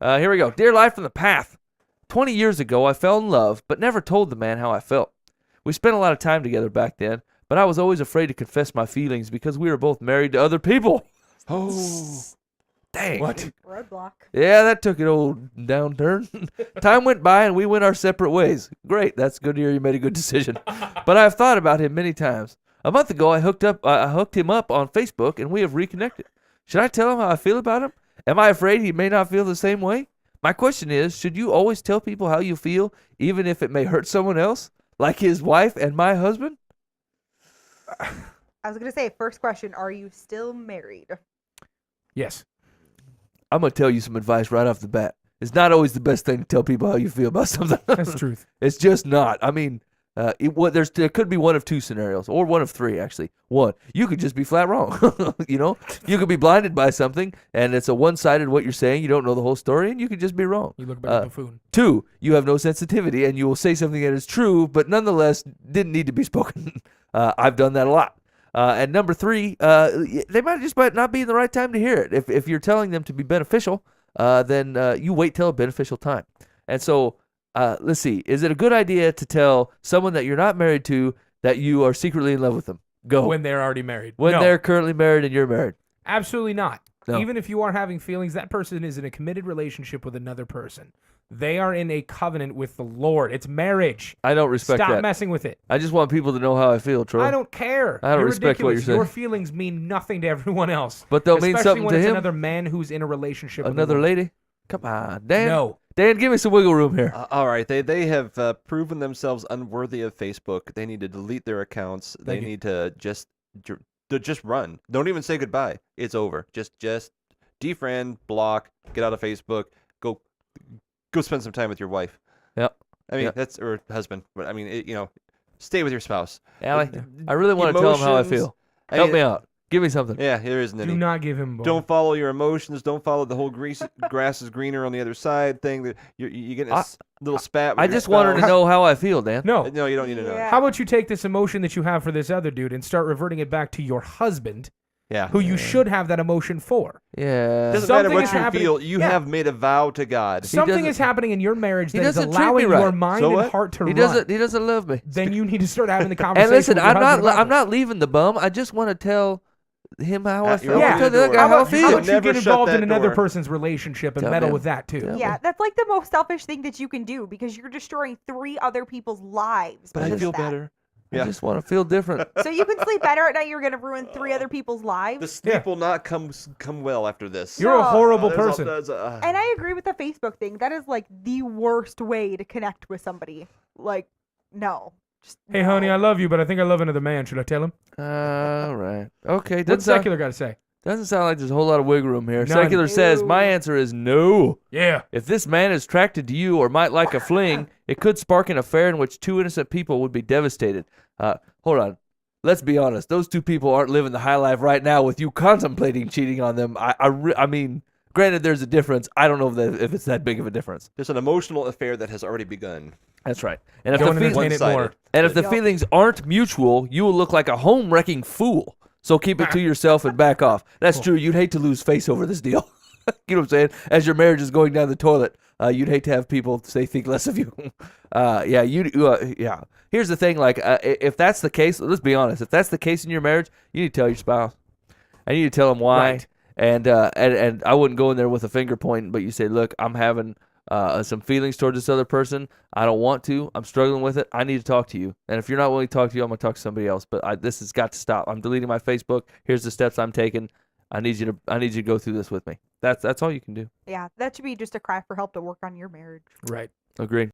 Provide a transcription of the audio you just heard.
Here we go. Dear Life from the Path. 20 years ago, I fell in love, but never told the man how I felt. We spent a lot of time together back then, but I was always afraid to confess my feelings because we were both married to other people. Oh. Dang. What? Roadblock. Yeah, that took an old downturn. Time went by and we went our separate ways. Great, that's good to hear you made a good decision. But I've thought about him many times. A month ago, I hooked him up on Facebook and we have reconnected. Should I tell him how I feel about him? Am I afraid he may not feel the same way? My question is, should you always tell people how you feel, even if it may hurt someone else, like his wife and my husband? I was going to say, first question, are you still married? Yes. I'm going to tell you some advice right off the bat. It's not always the best thing to tell people how you feel about something. That's the truth. It's just not. I mean, there could be one of two scenarios, or one of three, actually. One, you could just be flat wrong. You could be blinded by something, and it's a one-sided what you're saying. You don't know the whole story, and you could just be wrong. You look like a buffoon. Two, you have no sensitivity, and you will say something that is true, but nonetheless didn't need to be spoken. I've done that a lot. And number three, they might not be the right time to hear it. If you're telling them to be beneficial, then you wait till a beneficial time. And so, let's see. Is it a good idea to tell someone that you're not married to that you are secretly in love with them? Go. When they're already married. When No, they're currently married and you're married. absolutely not. No. Even if you are having feelings, that person is in a committed relationship with another person. They are in a covenant with the Lord. It's marriage. I don't respect Stop that. messing with it. I just want people to know how I feel, Troy. I don't care. I don't You're respect what ridiculous. you're saying. Your feelings mean nothing to everyone else. But they'll mean Especially something when to it's him. another man who's in a relationship with Another a woman. lady? Come on, Dan. No. Dan, give me some wiggle room here. All right, they have proven themselves unworthy of Facebook. They need to delete their accounts. They need to just run. Don't even say goodbye. It's over. Just defriend, block, get out of Facebook. Go spend some time with your wife. Yep. I mean, Yep. that's or husband. But I mean, stay with your spouse. Allie, I really want to tell him how I Emotions, feel. Help me out. Give me something. Yeah, there isn't any. Do not give him a bone. Don't follow your emotions. Don't follow the whole grass is greener on the other side thing. That you get a little spat. With I your just want her to spouse. know how I feel, Dan. No. No, you don't need to know. Yeah. How about you take this emotion that you have for this other dude and start reverting it back to your husband, Yeah. who you should have that emotion for? Yeah. Doesn't Something matter what is you happening. feel. You Yeah. have made a vow to God. Something doesn't- is happening in your marriage He that is doesn't treat me allowing right. your mind So and what? heart to He run. doesn't love me. Then you need to start having the conversation. And listen, with your husband about I'm it. not leaving the bum. I just want to tell him how I You're feel. opening Tell the the other door. guy how I How feel. about you Never get shut involved in that another door. person's relationship and Tell meddle him. with that too? Tell Yeah, that's like the most selfish thing that you can do because you're destroying 3 other people's lives. But I because feel of that. better. I Yeah. just want to feel different. So you can sleep better at night. You're going to ruin 3 other people's The lives. sleep Yeah. will not come well after this. You're a No. horrible There's person. And I agree with the Facebook thing. That is like the worst way to connect with somebody. Like, no. Just Hey, no. honey, I love you, but I think I love another man. Should I tell him? All right. Okay. What's secular got to say? Doesn't sound like there's a whole lot of wiggle room here. None. Secular says, No. my answer is no. Yeah. If this man is attracted to you or might like a fling, it could spark an affair in which 2 innocent people would be devastated. Hold on. Let's be honest. Those 2 people aren't living the high life right now with you contemplating cheating on them. I mean, granted, there's a difference. I don't know if it's that big of a difference. There's an emotional affair that has already begun. That's right. And if Don't the, entertain it more. one-sided. and if the Yup. feelings aren't mutual, you will look like a home-wrecking fool. So keep it to yourself and back off. That's true. You'd hate to lose face over this deal. You know what I'm saying? As your marriage is going down the toilet, you'd hate to have people say think less of you. Yeah. Here's the thing. Like, if that's the case, let's be honest. If that's the case in your marriage, you need to tell your spouse. And you need to tell them why. Right. And I wouldn't go in there with a finger pointing, but you say, look, I'm having some feelings towards this other person. I don't want to. I'm struggling with it. I need to talk to you. And if you're not willing to talk to you, I'm going to talk to somebody else. But this has got to stop. I'm deleting my Facebook. Here's the steps I'm taking. I need you to go through this with me. That's all you can do. Yeah, that should be just a cry for help to work on your marriage. Right. Agreed.